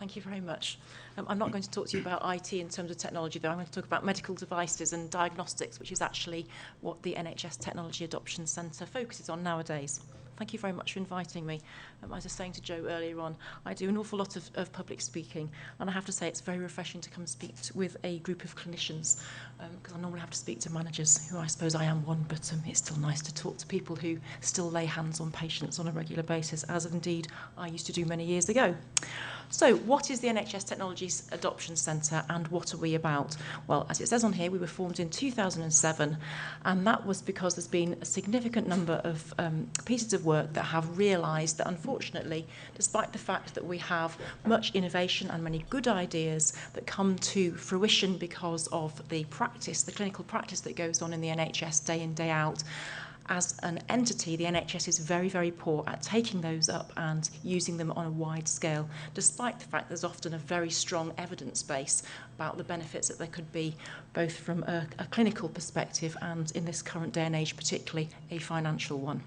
Thank you very much. I'm not going to talk to you about IT in terms of technology, though. I'm going to talk about medical devices and diagnostics, which is actually what the NHS Technology Adoption Centre focuses on nowadays. Thank you very much for inviting me. As I was saying to Joe earlier on, I do an awful lot of public speaking, and I have to say it's very refreshing to come speak with a group of clinicians, because I normally have to speak to managers, who I suppose I am one, but it's still nice to talk to people who still lay hands on patients on a regular basis, as indeed I used to do many years ago. So, what is the NHS Technology Adoption Centre and what are we about? Well, as it says on here, we were formed in 2007, and that was because there's been a significant number of pieces of work that have realised that, unfortunately, despite the fact that we have much innovation and many good ideas that come to fruition because of the practice, the clinical practice that goes on in the NHS day in, day out, as an entity, the NHS is very, very poor at taking those up and using them on a wide scale, despite the fact there's often a very strong evidence base about the benefits that there could be, both from a clinical perspective and, in this current day and age particularly, a financial one.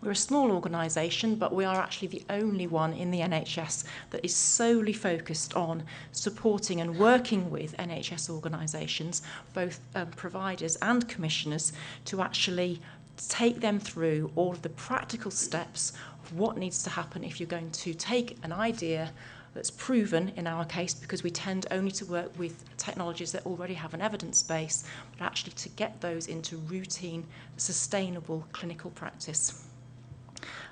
We're a small organisation, but we are actually the only one in the NHS that is solely focused on supporting and working with NHS organisations, both providers and commissioners, to actually take them through all of the practical steps of what needs to happen if you're going to take an idea that's proven, in our case, because we tend only to work with technologies that already have an evidence base, but actually to get those into routine, sustainable clinical practice.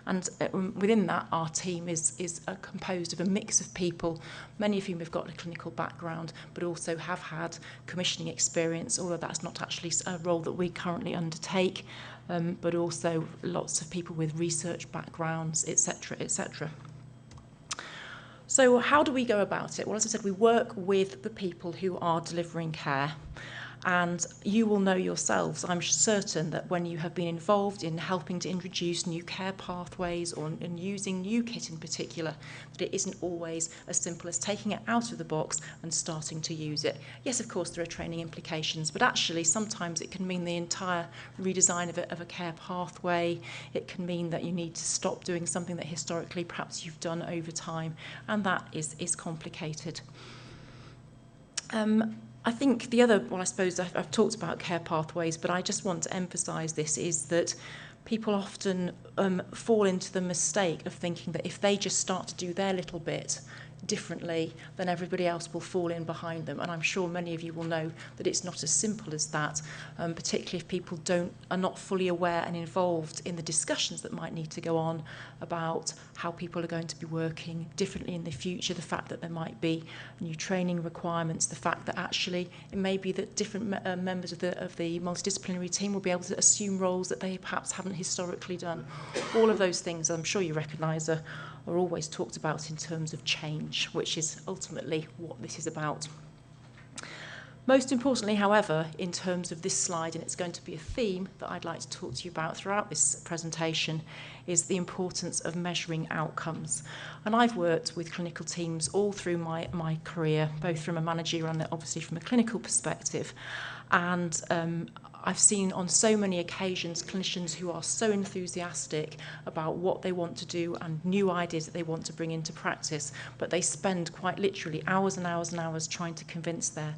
And within that, our team is composed of a mix of people, many of whom have got a clinical background, but also have had commissioning experience, although that's not actually a role that we currently undertake, but also lots of people with research backgrounds, etc., etc. So how do we go about it? Well, as I said, we work with the people who are delivering care. And you will know yourselves, I'm certain, that when you have been involved in helping to introduce new care pathways or in using new kit in particular, that it isn't always as simple as taking it out of the box and starting to use it. Yes, of course, there are training implications, but actually sometimes it can mean the entire redesign of a care pathway. It can mean that you need to stop doing something that historically perhaps you've done over time, and that is complicated. I think the other, well, I suppose I've talked about care pathways, but I just want to emphasise this, is that people often fall into the mistake of thinking that if they just start to do their little bit differently, then everybody else will fall in behind them. And I'm sure many of you will know that it's not as simple as that, particularly if people are not fully aware and involved in the discussions that might need to go on about how people are going to be working differently in the future, the fact that there might be new training requirements, the fact that actually it may be that different members of the multidisciplinary team will be able to assume roles that they perhaps haven't historically done. All of those things, I'm sure you recognise, are always talked about in terms of change, which is ultimately what this is about. Most importantly, however, in terms of this slide, and it's going to be a theme that I'd like to talk to you about throughout this presentation, is the importance of measuring outcomes. And I've worked with clinical teams all through my career, both from a managerial and obviously from a clinical perspective. And I've seen on so many occasions clinicians who are so enthusiastic about what they want to do and new ideas that they want to bring into practice, but they spend quite literally hours and hours and hours trying to convince their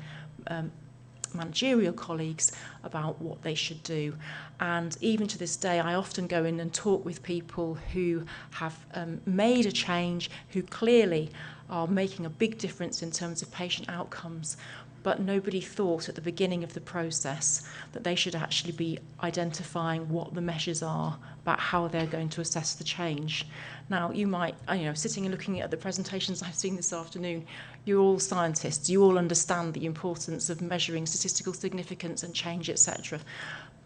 managerial colleagues about what they should do. And even to this day, I often go in and talk with people who have made a change, who clearly are making a big difference in terms of patient outcomes, but nobody thought at the beginning of the process that they should actually be identifying what the measures are about how they're going to assess the change. Now, you might, sitting and looking at the presentations I've seen this afternoon, you're all scientists, you all understand the importance of measuring statistical significance and change, etc.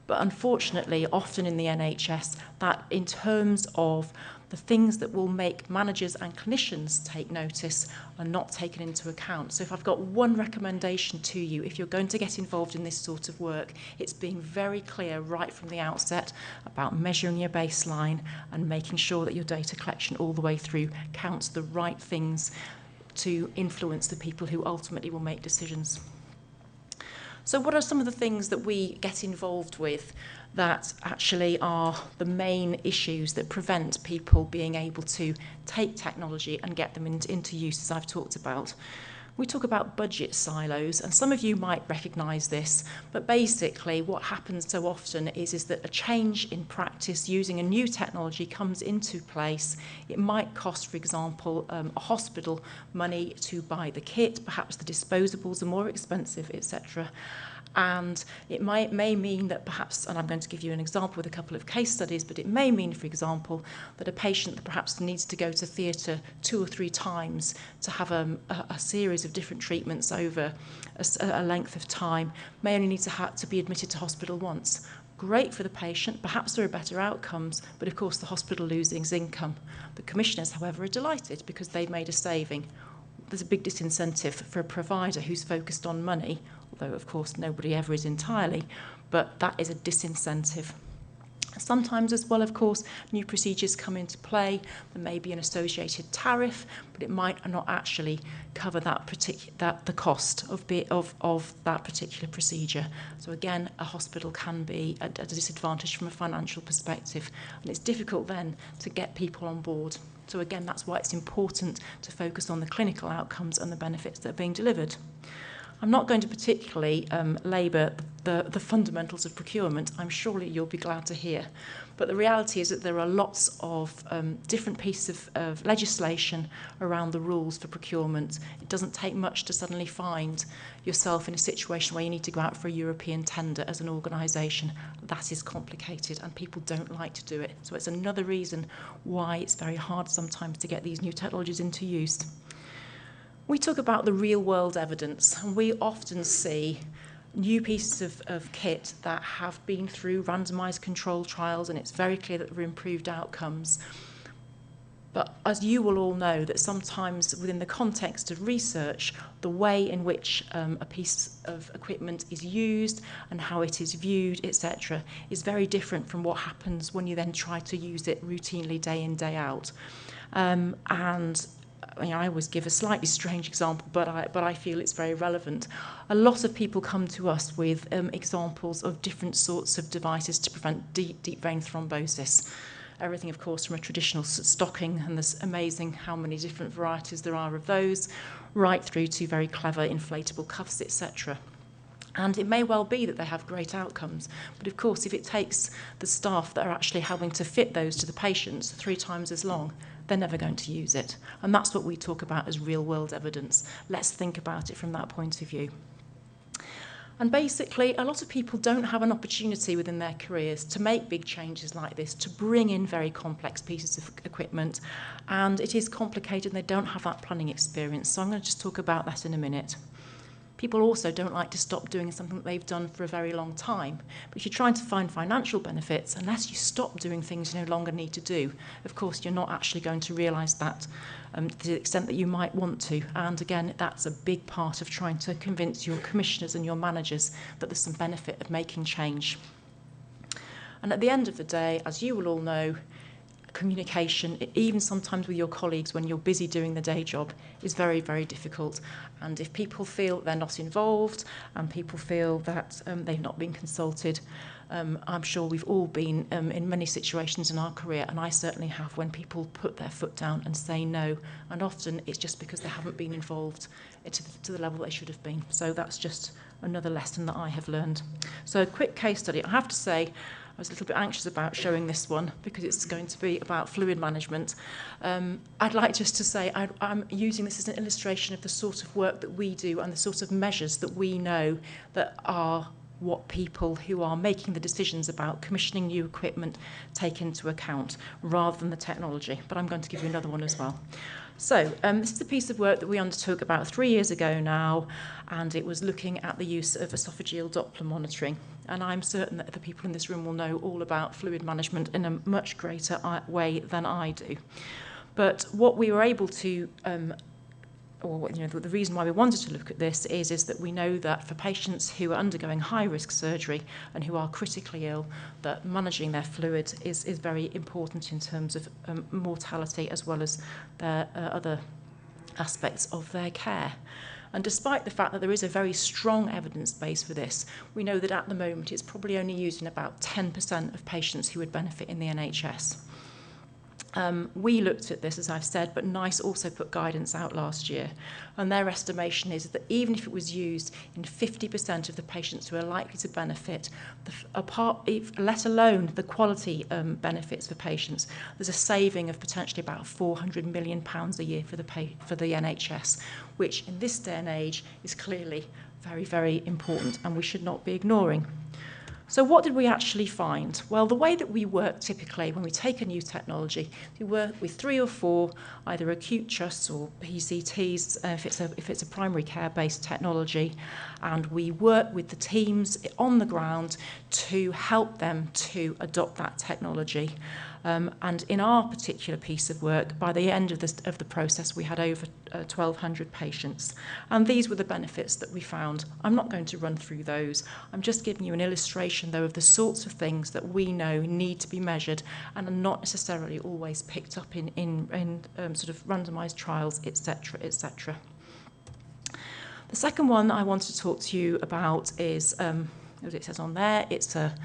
But unfortunately, often in the NHS, that in terms of the things that will make managers and clinicians take notice are not taken into account. So if I've got one recommendation to you, if you're going to get involved in this sort of work, it's being very clear right from the outset about measuring your baseline and making sure that your data collection all the way through counts the right things to influence the people who ultimately will make decisions. So what are some of the things that we get involved with that actually are the main issues that prevent people being able to take technology and get them into use, as I've talked about? We talk about budget silos, and some of you might recognise this, but basically what happens so often is that a change in practice using a new technology comes into place. It might cost, for example, a hospital money to buy the kit, perhaps the disposables are more expensive, etc. And it may mean that perhaps, and I'm going to give you an example with a couple of case studies, but it may mean, for example, that a patient that perhaps needs to go to theatre 2 or 3 times to have a series of different treatments over a length of time may only need to be admitted to hospital once. Great for the patient, perhaps there are better outcomes, but of course the hospital loses income. The commissioners, however, are delighted because they've made a saving. There's a big disincentive for a provider who's focused on money, although of course nobody ever is entirely, but that is a disincentive. Sometimes as well, of course, new procedures come into play. There may be an associated tariff, but it might not actually cover the cost of that particular procedure. So again, a hospital can be at a disadvantage from a financial perspective, and it's difficult then to get people on board. So again, that's why it's important to focus on the clinical outcomes and the benefits that are being delivered. I'm not going to particularly labour the fundamentals of procurement. I'm sure you'll be glad to hear. But the reality is that there are lots of different pieces of legislation around the rules for procurement. It doesn't take much to suddenly find yourself in a situation where you need to go out for a European tender as an organisation. That is complicated and people don't like to do it. So it's another reason why it's very hard sometimes to get these new technologies into use. We talk about the real-world evidence, and we often see new pieces of kit that have been through randomised controlled trials, and it's very clear that there are improved outcomes. But as you will all know, that sometimes within the context of research, the way in which a piece of equipment is used and how it is viewed, etc., is very different from what happens when you then try to use it routinely day in, day out. I always give a slightly strange example, but I feel it's very relevant. A lot of people come to us with examples of different sorts of devices to prevent deep vein thrombosis. Everything, of course, from a traditional stocking, and there's amazing how many different varieties there are of those, right through to very clever inflatable cuffs, etc. And it may well be that they have great outcomes, but of course, if it takes the staff that are actually having to fit those to the patients 3 times as long, they're never going to use it. And that's what we talk about as real-world evidence. Let's think about it from that point of view. And basically, a lot of people don't have an opportunity within their careers to make big changes like this, to bring in very complex pieces of equipment. And it is complicated, and they don't have that planning experience. So I'm going to just talk about that in a minute. People also don't like to stop doing something that they've done for a very long time. But if you're trying to find financial benefits, unless you stop doing things you no longer need to do, of course, you're not actually going to realise that to the extent that you might want to. And again, that's a big part of trying to convince your commissioners and your managers that there's some benefit of making change. And at the end of the day, as you will all know, communication, even sometimes with your colleagues when you're busy doing the day job, is very, very difficult. And if people feel they're not involved and people feel that they've not been consulted, I'm sure we've all been in many situations in our career, and I certainly have, when people put their foot down and say no, and often it's just because they haven't been involved to the level they should have been. So that's just another lesson that I have learned. So a quick case study. I have to say, I was a little bit anxious about showing this one because it's going to be about fluid management. I'd like just to say I'm using this as an illustration of the sort of work that we do and the sort of measures that we know that are what people who are making the decisions about commissioning new equipment take into account, rather than the technology. But I'm going to give you another one as well. So this is a piece of work that we undertook about 3 years ago now, and it was looking at the use of esophageal Doppler monitoring. And I'm certain that the people in this room will know all about fluid management in a much greater way than I do. But what we were able to, the reason why we wanted to look at this is that we know that for patients who are undergoing high-risk surgery and who are critically ill, that managing their fluid is very important in terms of mortality as well as their other aspects of their care. And despite the fact that there is a very strong evidence base for this, we know that at the moment it's probably only used in about 10% of patients who would benefit in the NHS. We looked at this, as I've said, but NICE also put guidance out last year, and their estimation is that even if it was used in 50% of the patients who are likely to benefit, let alone the quality benefits for patients, there's a saving of potentially about £400 million a year for the NHS, which in this day and age is clearly very, very important and we should not be ignoring. So what did we actually find? Well, the way that we work typically when we take a new technology, we work with 3 or 4 either acute trusts or PCTs if it's a primary care-based technology, and we work with the teams on the ground to help them to adopt that technology. And in our particular piece of work, by the end of the process, we had over 1,200 patients. And these were the benefits that we found. I'm not going to run through those. I'm just giving you an illustration, though, of the sorts of things that we know need to be measured and are not necessarily always picked up in sort of randomised trials, etc., etc. The second one I want to talk to you about is, as it says on there, it's a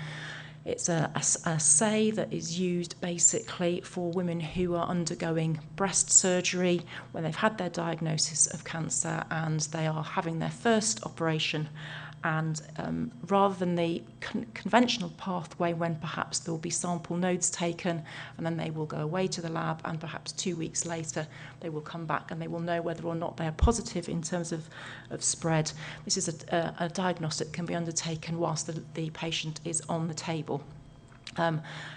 assay that is used basically for women who are undergoing breast surgery when they've had their diagnosis of cancer and they are having their first operation. And rather than the conventional pathway when perhaps there will be sample nodes taken and then they will go away to the lab and perhaps 2 weeks later they will come back and they will know whether or not they are positive in terms of spread. This is a diagnostic that can be undertaken whilst the patient is on the table.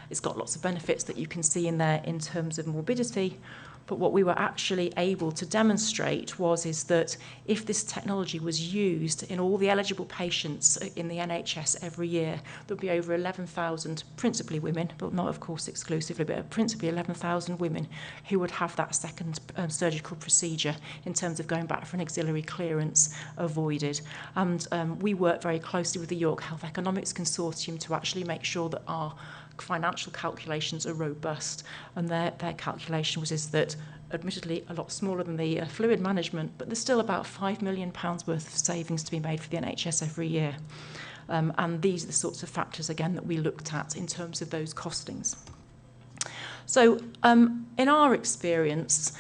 It's got lots of benefits that you can see in there in terms of morbidity. But what we were actually able to demonstrate is that if this technology was used in all the eligible patients in the NHS every year, there would be over 11,000, principally women, but not of course exclusively, but principally 11,000 women who would have that second surgical procedure in terms of going back for an auxiliary clearance avoided. And we work very closely with the York Health Economics Consortium to actually make sure that our financial calculations are robust, and their calculation is that admittedly a lot smaller than the fluid management, but there's still about £5 million worth of savings to be made for the NHS every year. And these are the sorts of factors again that we looked at in terms of those costings. So in our experience,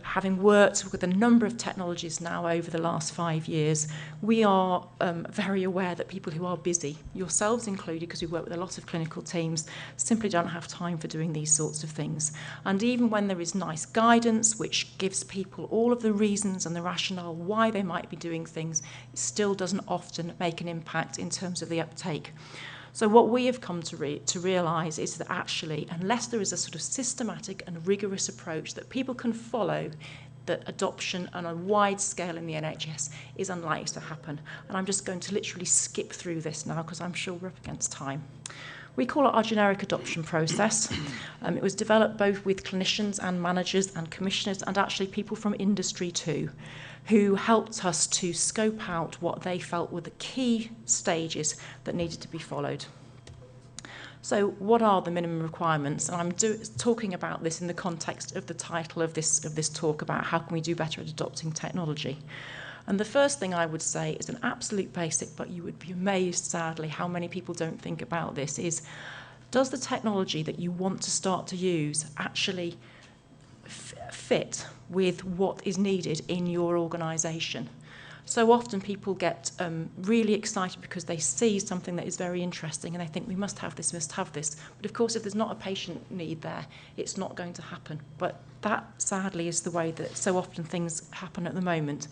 having worked with a number of technologies now over the last 5 years, we are very aware that people who are busy, yourselves included, because we work with a lot of clinical teams, simply don't have time for doing these sorts of things. And even when there is nice guidance, which gives people all of the reasons and the rationale why they might be doing things, it still doesn't often make an impact in terms of the uptake. So what we have come to realise is that actually, unless there is a sort of systematic and rigorous approach that people can follow, that adoption on a wide scale in the NHS is unlikely to happen. And I'm just going to literally skip through this now because I'm sure we're up against time. We call it our generic adoption process. It was developed both with clinicians and managers and commissioners and actually people from industry too, who helped us to scope out what they felt were the key stages that needed to be followed. So what are the minimum requirements? And I'm talking about this in the context of the title of this talk about how can we do better at adopting technology. And the first thing I would say is an absolute basic, but you would be amazed, sadly, how many people don't think about this, is does the technology that you want to start to use actually fit with what is needed in your organisation? So often people get really excited because they see something that is very interesting and they think we must have this. But of course, if there's not a patient need there, it's not going to happen. But that, sadly, is the way that so often things happen at the moment.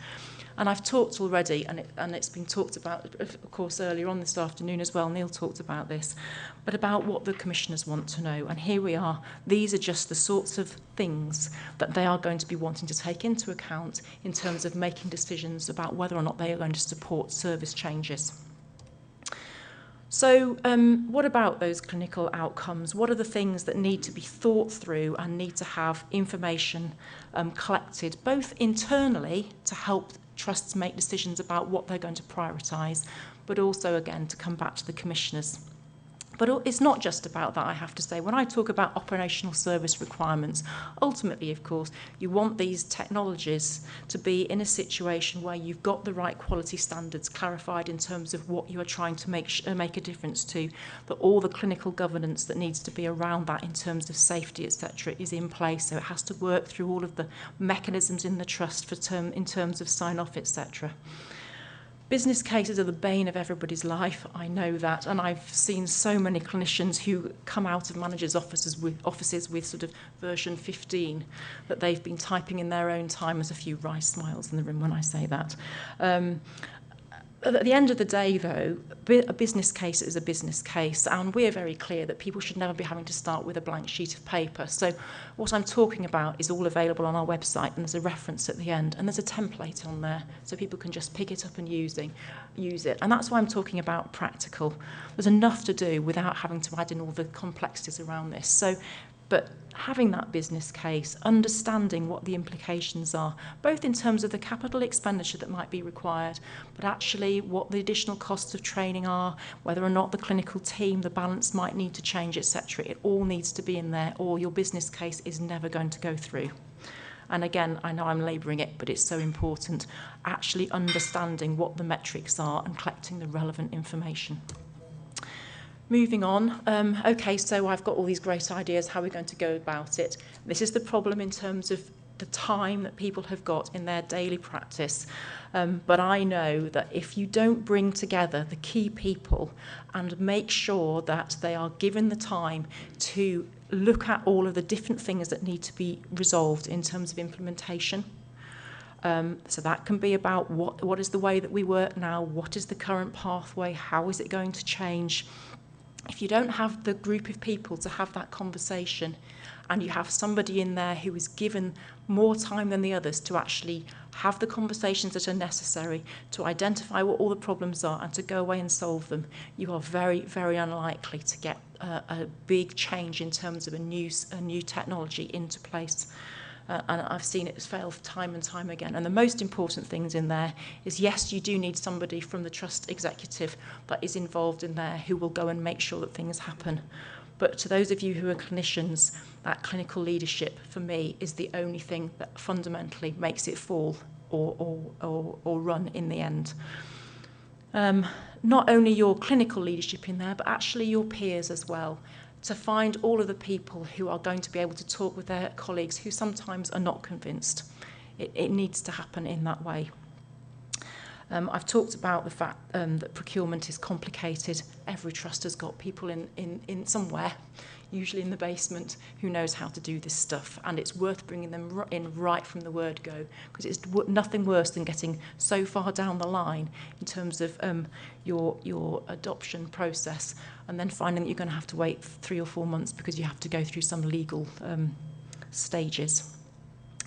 And I've talked already, and it's been talked about, of course, earlier on this afternoon as well. Neil talked about this, but about what the commissioners want to know. And here we are. These are just the sorts of things that they are going to be wanting to take into account in terms of making decisions about whether or not they are going to support service changes. So what about those clinical outcomes? What are the things that need to be thought through and need to have information collected, both internally to help trusts make decisions about what they're going to prioritise, but also, again, to come back to the commissioners. But it's not just about that, I have to say. When I talk about operational service requirements, ultimately, of course, you want these technologies to be in a situation where you've got the right quality standards clarified in terms of what you are trying to make a difference to, that all the clinical governance that needs to be around that in terms of safety, etc., is in place. So it has to work through all of the mechanisms in the trust in terms of sign-off, etc. Business cases are the bane of everybody's life, I know that, and I've seen so many clinicians who come out of managers' offices with sort of version 15 that they've been typing in their own time. There's a few wry smiles in the room when I say that. At the end of the day, though, a business case is a business case, and we're very clear that people should never be having to start with a blank sheet of paper. So what I'm talking about is all available on our website, and there's a reference at the end, and there's a template on there, so people can just pick it up and use it. And that's why I'm talking about practical. There's enough to do without having to add in all the complexities around this. But having that business case, understanding what the implications are, both in terms of the capital expenditure that might be required, but actually what the additional costs of training are, whether or not the clinical team, the balance might need to change, etc. It all needs to be in there, or your business case is never going to go through. And again, I know I'm labouring it, but it's so important, actually understanding what the metrics are and collecting the relevant information. Moving on, okay, so I've got all these great ideas, how we're going to go about it. This is the problem in terms of the time that people have got in their daily practice. But I know that if you don't bring together the key people and make sure that they are given the time to look at all of the different things that need to be resolved in terms of implementation, so that can be about what is the way that we work now, what is the current pathway, how is it going to change. If you don't have the group of people to have that conversation, and you have somebody in there who is given more time than the others to actually have the conversations that are necessary, to identify what all the problems are and to go away and solve them, you are very, very unlikely to get a big change in terms of a new technology into place. And I've seen it fail time and time again. And the most important things in there is, yes, you do need somebody from the trust executive that is involved in there who will go and make sure that things happen. But to those of you who are clinicians, that clinical leadership, for me, is the only thing that fundamentally makes it fall or run in the end. Not only your clinical leadership in there, but actually your peers as well, to find all of the people who are going to be able to talk with their colleagues who sometimes are not convinced. It needs to happen in that way. I've talked about the fact that procurement is complicated. Every trust has got people in somewhere, usually in the basement, who knows how to do this stuff, and it's worth bringing them in right from the word go, because it's nothing worse than getting so far down the line in terms of your adoption process, and then finding that you're going to have to wait 3 or 4 months because you have to go through some legal stages.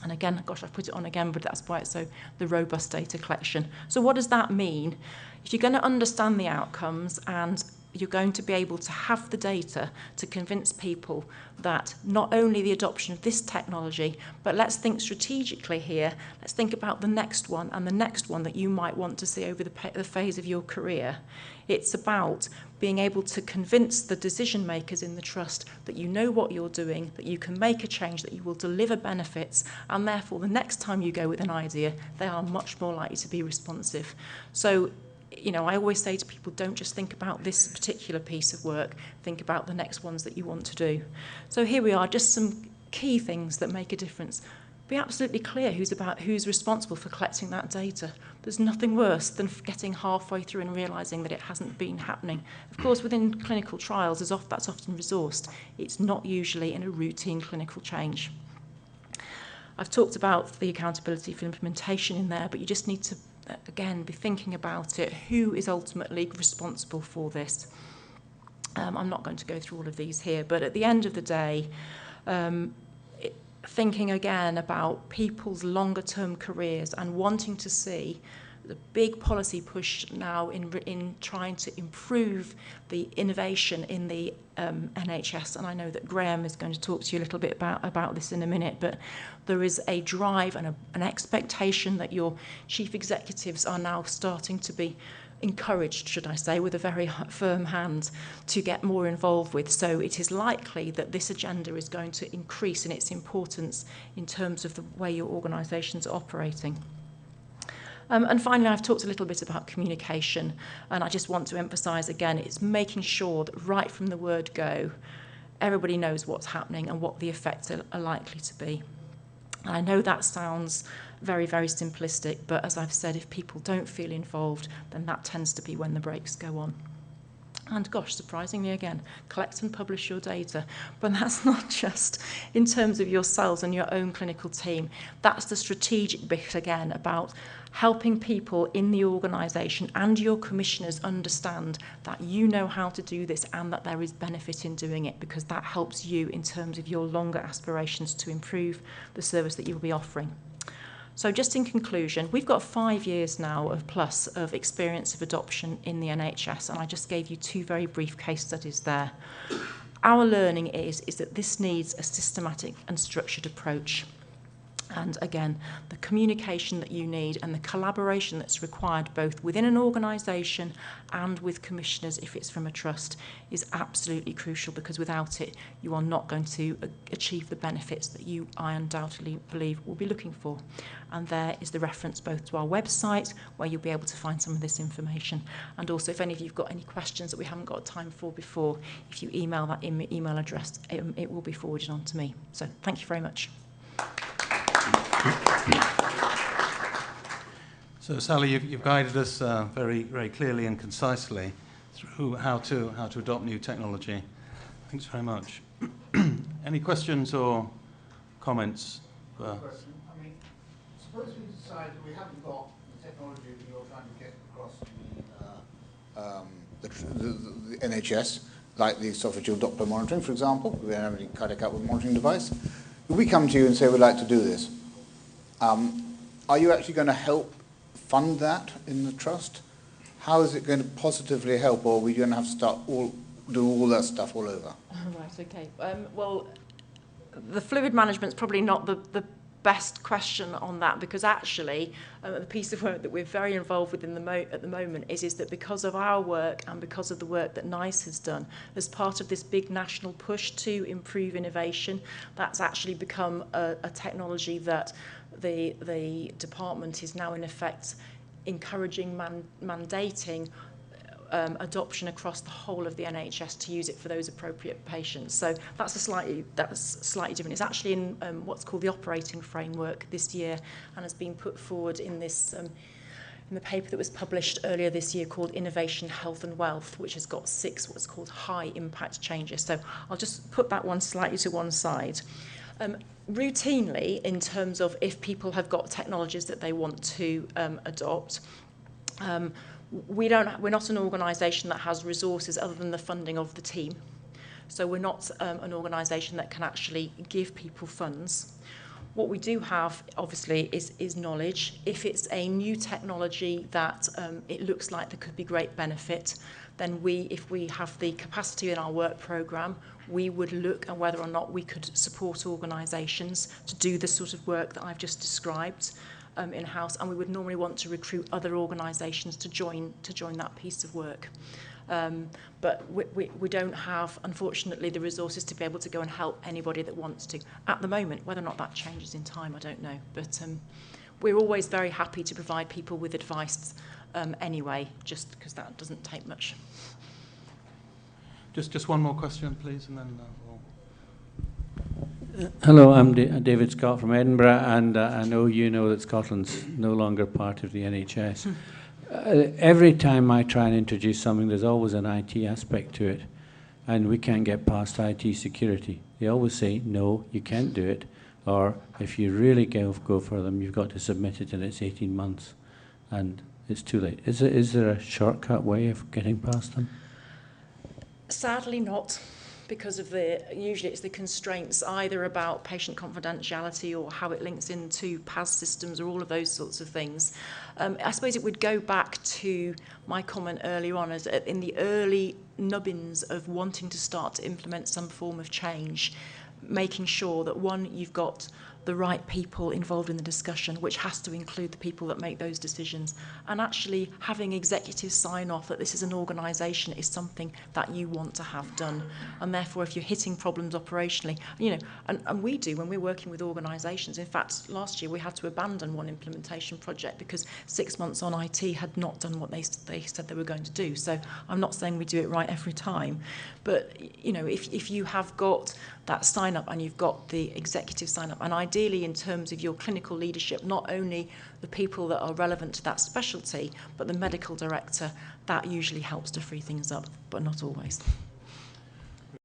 And again, gosh, I've put it on again, but that's why it's so the robust data collection. So what does that mean? If you're going to understand the outcomes and you're going to be able to have the data to convince people that not only the adoption of this technology, but let's think strategically here, let's think about the next one and the next one that you might want to see over the phase of your career. It's about being able to convince the decision makers in the trust that you know what you're doing, that you can make a change, that you will deliver benefits, and therefore the next time you go with an idea, they are much more likely to be responsive. So, you know, I always say to people, don't just think about this particular piece of work, think about the next ones that you want to do. So here we are, just some key things that make a difference. Be absolutely clear who's responsible for collecting that data. There's nothing worse than getting halfway through and realising that it hasn't been happening. Of course, within clinical trials, that's often resourced. It's not usually in a routine clinical change. I've talked about the accountability for implementation in there, but you just need to, again, be thinking about it. Who is ultimately responsible for this? I'm not going to go through all of these here, but at the end of the day, thinking again about people's longer-term careers and wanting to see the big policy push now in trying to improve the innovation in the NHS, and I know that Graham is going to talk to you a little bit about this in a minute, but there is a drive and an expectation that your chief executives are now starting to be encouraged, should I say, with a very firm hand to get more involved with. So it is likely that this agenda is going to increase in its importance in terms of the way your organisations are operating. And finally, I've talked a little bit about communication, and I just want to emphasise again, it's making sure that right from the word go, everybody knows what's happening and what the effects are likely to be. And I know that sounds very, very simplistic, but as I've said, if people don't feel involved, then that tends to be when the brakes go on. And gosh, surprisingly again, collect and publish your data. But that's not just in terms of yourselves and your own clinical team. That's the strategic bit again about helping people in the organisation and your commissioners understand that you know how to do this and that there is benefit in doing it, because that helps you in terms of your longer aspirations to improve the service that you'll be offering. So just in conclusion, we've got 5 years now of experience of adoption in the NHS, and I just gave you 2 very brief case studies there. Our learning is that this needs a systematic and structured approach. And again, the communication that you need and the collaboration that's required both within an organisation and with commissioners if it's from a trust is absolutely crucial, because without it you are not going to achieve the benefits that I undoubtedly believe will be looking for. And there is the reference both to our website, where you'll be able to find some of this information, and also if any of you have got any questions that we haven't got time for before, if you email that email address, it will be forwarded on to me. So thank you very much. So Sally, you've guided us very, very clearly and concisely through how to adopt new technology. Thanks very much. Any questions or comments? Question. I mean, suppose we decide that we haven't got the technology that you're trying to get across to the NHS, like the esophageal Doppler monitoring, for example. We don't have any cardiac output monitoring device. If we come to you and say we'd like to do this, are you actually going to help fund that in the trust? How is it going to positively help, or are we going to have to start do all that stuff all over? Right, okay. Well, the fluid management's probably not the best question on that, because actually the piece of work that we're very involved with at the moment is that because of our work and because of the work that NICE has done as part of this big national push to improve innovation, that's actually become a technology that the department is now in effect encouraging, mandating adoption across the whole of the NHS to use it for those appropriate patients. So that's slightly different. It's actually in what's called the operating framework this year, and has been put forward in this in the paper that was published earlier this year called Innovation, Health and Wealth, which has got 6 what's called high impact changes. So I'll just put that one slightly to one side. Routinely, in terms of if people have got technologies that they want to adopt, we're not an organisation that has resources other than the funding of the team. So we're not an organisation that can actually give people funds. What we do have, obviously, is knowledge. If it's a new technology that it looks like there could be great benefit, then if we have the capacity in our work programme, we would look at whether or not we could support organisations to do the sort of work that I've just described in-house, and we would normally want to recruit other organisations to join that piece of work. But we don't have, unfortunately, the resources to be able to go and help anybody that wants to at the moment. Whether or not that changes in time, I don't know. But we're always very happy to provide people with advice anyway, just because that doesn't take much. Just one more question, please, and then Hello, I'm David Scott from Edinburgh, and I know you know that Scotland's no longer part of the NHS. Every time I try and introduce something, there's always an IT aspect to it, and we can't get past IT security. They always say, no, you can't do it, or if you really go for them, you've got to submit it and it's 18 months, and it's too late. Is there a shortcut way of getting past them? Sadly not, because of usually it's the constraints either about patient confidentiality or how it links into PAS systems or all of those sorts of things. I suppose it would go back to my comment earlier on, as in the early nubbins of wanting to start to implement some form of change, making sure that one, you've got the right people involved in the discussion, which has to include the people that make those decisions, and actually having executive sign off that this is an organisation is something that you want to have done. And therefore, if you're hitting problems operationally, you know, and we do when we're working with organisations. In fact, last year we had to abandon one implementation project because 6 months on IT had not done what they said they were going to do. So I'm not saying we do it right every time, but you know, if you have got that sign up and you've got the executive sign up, and ideally in terms of your clinical leadership, not only the people that are relevant to that specialty, but the medical director, that usually helps to free things up, but not always.